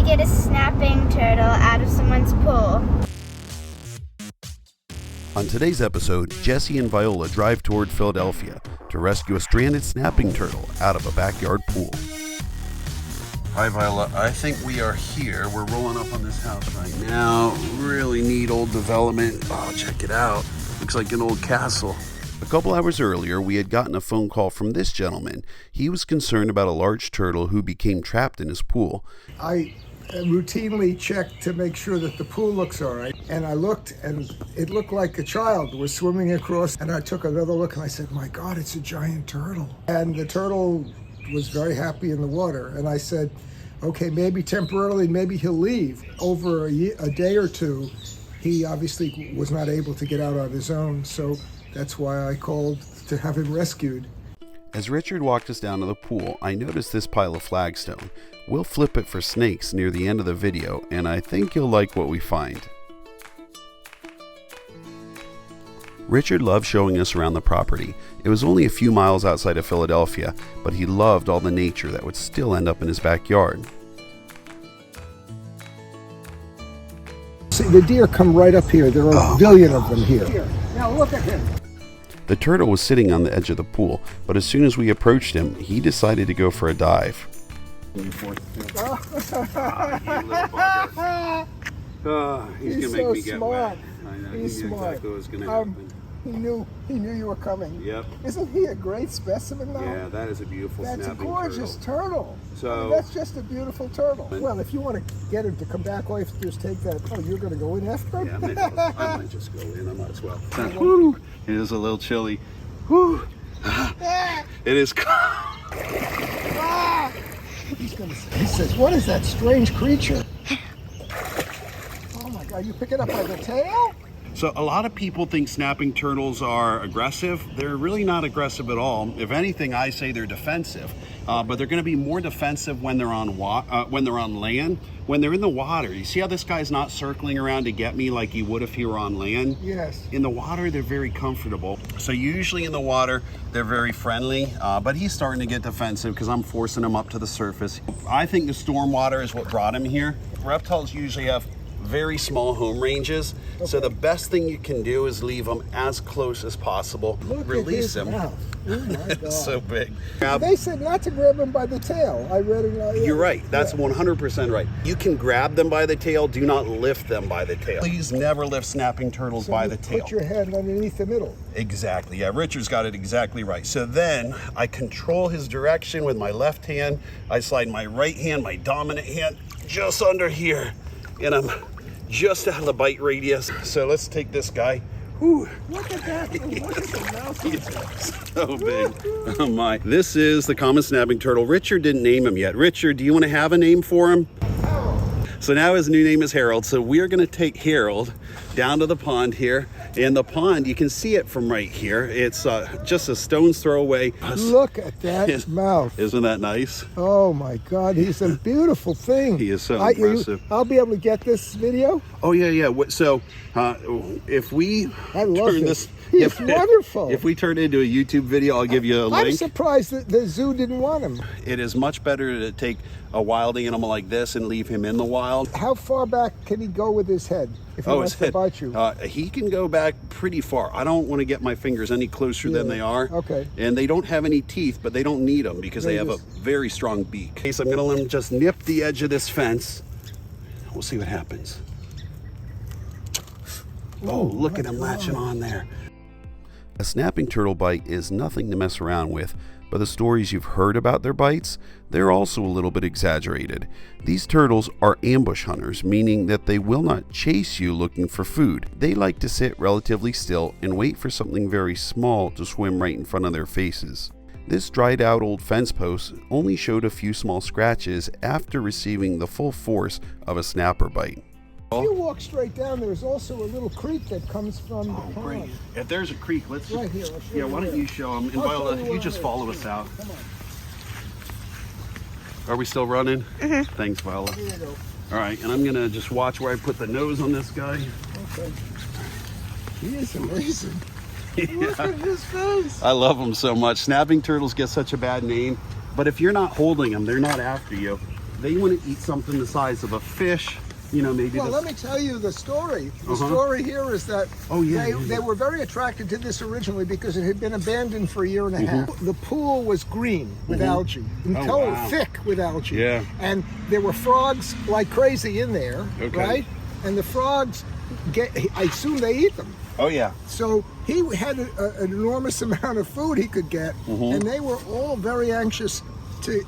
get a snapping turtle out of someone's pool. On today's episode, Jesse and Viola drive toward Philadelphia to rescue a stranded snapping turtle out of a backyard pool. Hi Viola, I think we are here. We're rolling up on this house right now. Really neat old development. Oh, check it out. Looks like an old castle. A couple hours earlier, we had gotten a phone call from this gentleman. He was concerned about a large turtle who became trapped in his pool. I routinely check to make sure that the pool looks all right. And I looked, and it looked like a child was swimming across. And I took another look, and I said, my God, it's a giant turtle. And the turtle was very happy in the water. And I said, okay, maybe temporarily, maybe he'll leave. Over a day or two, he obviously was not able to get out on his own. So that's why I called to have him rescued. As Richard walked us down to the pool, I noticed this pile of flagstone. We'll flip it for snakes near the end of the video, and I think you'll like what we find. Richard loved showing us around the property. It was only a few miles outside of Philadelphia, but he loved all the nature that would still end up in his backyard. See, the deer come right up here. There are a billion of them here. Now look at him. The turtle was sitting on the edge of the pool, but as soon as we approached him, he decided to go for a dive. He's He's so smart. I know. He's He knew smart. exactly what was going to happen. He knew you were coming. Yep. Isn't he a great specimen now? Yeah, that is a beautiful That's a snapping gorgeous turtle. So- I mean, that's just a beautiful turtle. Well, if you want to get him to come back, all you have to do is take that. Oh, you're going to go in after him? Yeah, I might just go in. I might as well. Woo! It is a little chilly. Woo! It is cold. He says, what is that strange creature? Oh my God, you pick it up by the tail? So a lot of people think snapping turtles are aggressive. They're really not aggressive at all. If anything, I say they're defensive. But they're going to be more defensive when they're on land. When they're in the water, you see how this guy's not circling around to get me like he would if he were on land? Yes. In the water, they're very comfortable. So usually in the water, they're very friendly, but he's starting to get defensive because I'm forcing him up to the surface. I think the storm water is what brought him here. Reptiles usually have very small home ranges, so the best thing you can do is leave them as close as possible. Look Release at his him. mouth. Oh my God. It's so big. They said not to grab him by the tail. I read it. You're right. That's 100% right. You can grab them by the tail. Do not lift them by the tail. Please never lift snapping turtles by the tail. Put your hand underneath the middle. Exactly. Yeah, Richard's got it exactly right. So then I control his direction with my left hand. I slide my right hand, my dominant hand, just under here, and I'm just out of the bite radius. So let's take this guy. Whew. Look at that. Look at the mouth. He's so big. Oh my. This is the common snapping turtle. Richard didn't name him yet. Richard, do you want to have a name for him? So now his new name is Harold. So we're going to take Harold down to the pond here. And the pond, you can see it from right here. It's just a stone's throw away. Look at that mouth. Isn't that nice? Oh my God, he's a beautiful thing. He is so impressive. I'll be able to get this video? Oh yeah. So if we I love turn this. this, He's wonderful. If we turn it into a YouTube video, I'll give you a link. I'm surprised that the zoo didn't want him. It is much better to take a wild animal like this and leave him in the wild. How far back can he go with his head if he wants to bite you? He can go back pretty far. I don't want to get my fingers any closer than they are. Okay. And they don't have any teeth, but they don't need them because they have a very strong beak. Okay, so I'm going to let him just nip the edge of this fence. We'll see what happens. Oh, look at him latching on there. A snapping turtle bite is nothing to mess around with, but the stories you've heard about their bites, they're also a little bit exaggerated. These turtles are ambush hunters, meaning that they will not chase you looking for food. They like to sit relatively still and wait for something very small to swim right in front of their faces. This dried out old fence post only showed a few small scratches after receiving the full force of a snapper bite. If you walk straight down, there's also a little creek that comes from the pond. Great. If there's a creek, let's Right here. I'll show why don't you show them? And Viola, you just follow us out. Come on. Are we still running? Thanks, Viola. Here you go. All right, and I'm gonna just watch where I put the nose on this guy. Okay. He is amazing. Look at his face. I love them so much. Snapping turtles get such a bad name, but if you're not holding them, they're not after you. they want to eat something the size of a fish, you know, maybe. Well, let me tell you the story. The story here is that they were very attracted to this originally because it had been abandoned for a year and a half. The pool was green with algae, thick with algae. Yeah. And there were frogs like crazy in there, right? And the frogs, I assume they eat them. Oh, yeah. So he had an enormous amount of food he could get, and they were all very anxious to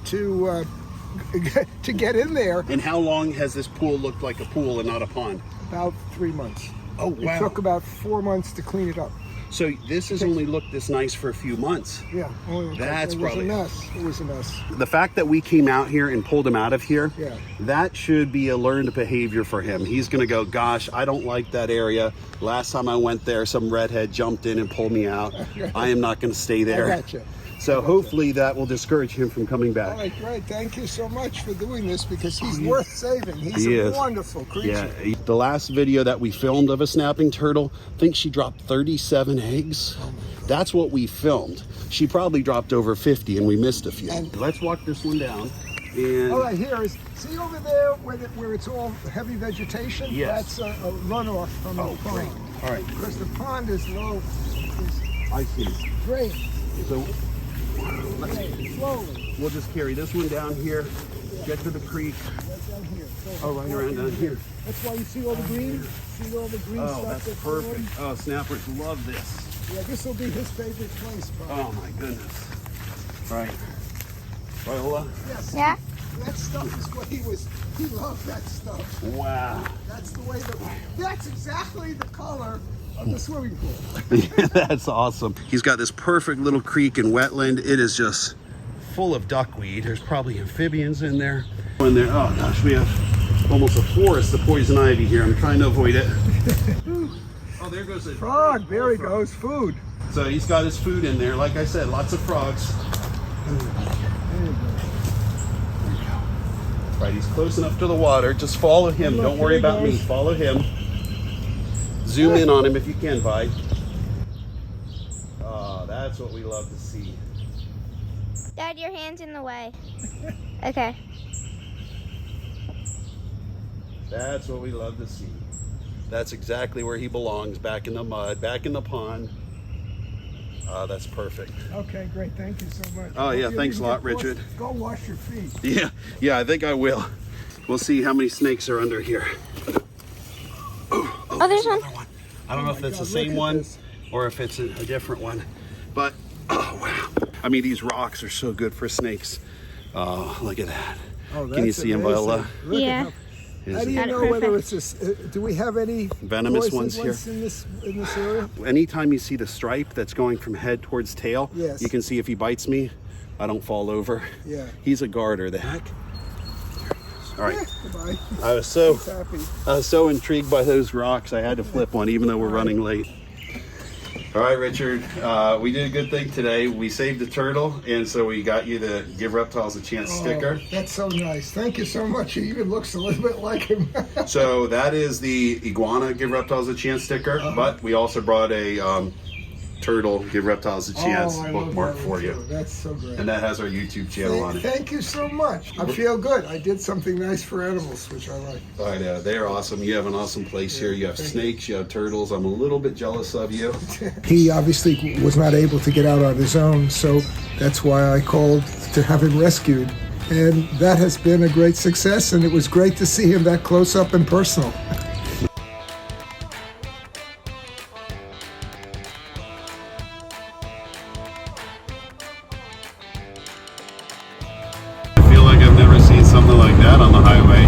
get in there. And how long has this pool looked like a pool and not a pond? About 3 months. Oh, wow. It took about 4 months to clean it up. So this has only looked this nice for a few months. Yeah. That's probably... It was a mess. It was a mess. The fact that we came out here and pulled him out of here, Yeah. that should be a learned behavior for him. He's going to go, gosh, I don't like that area. Last time I went there, some redhead jumped in and pulled me out. I am not going to stay there. I gotcha. So hopefully that will discourage him from coming back. All right, great. Thank you so much for doing this because he's worth saving. He's a wonderful creature. Yeah. The last video that we filmed of a snapping turtle, I think she dropped 37 eggs. That's what we filmed. She probably dropped over 50 and we missed a few. And let's walk this one down. And all right, here is, see over there where it's all heavy vegetation? Yes. That's a runoff from the pond. Great. All right. Because the pond is low. I see. Great. So Slowly. we'll just carry this one down here, get to the creek. Right down here. Right around down here. That's why you see all the green? See all the green stuff? Oh, that's perfect. Oh, snappers love this. Yeah, this will be his favorite place, probably. Oh my goodness. All right. Viola? Yes. Yeah? That stuff is what he loved that stuff. Wow. That's the way that's exactly the color of the swimming pool. That's awesome. He's got this perfect little creek and wetland. It is just full of duckweed. There's probably amphibians in there. Oh gosh, we have almost a forest of poison ivy here. I'm trying to avoid it. Oh, there goes a frog. There he goes. Food. So he's got his food in there. Like I said, lots of frogs. Right, he's close enough to the water. Just follow him. Don't worry about me. Follow him. Zoom in on him if you can, Vi. Oh, that's what we love to see. Dad, your hand's in the way. Okay. That's what we love to see. That's exactly where he belongs, back in the mud, back in the pond. That's perfect. Okay, great. Thank you so much. Oh, yeah, thanks a lot, Richard. Go wash your feet. Yeah, I think I will. We'll see how many snakes are under here. Oh, there's one. I don't know if that's the same one or if it's a different one. But, oh, wow. I mean, these rocks are so good for snakes. Oh, look at that. Oh, that's Can you see him, Viola? Yeah. How do you know whether it's do we have any venomous ones here in this area? Anytime you see the stripe that's going from head towards tail, yes, you can see if he bites me, I don't fall over. Yeah. He's a garter. The heck? All right. Goodbye. I was so intrigued by those rocks, I had to flip one, even though we're running late. All right, Richard, we did a good thing today. We saved the turtle, and so we got you the Give Reptiles a Chance sticker. That's so nice. Thank you so much. He even looks a little bit like him. So that is the iguana Give Reptiles a Chance sticker, but we also brought a turtle Give Reptiles a Chance bookmark for you. That's so great. And that has our YouTube channel on it. Thank you so much. I feel good. I did something nice for animals, which I like. I know. They're awesome. You have an awesome place here. You have snakes, you have turtles. I'm a little bit jealous of you. He obviously was not able to get out on his own, so that's why I called to have him rescued. And that has been a great success, and it was great to see him that close up and personal. I feel like I've never seen something like that on the highway.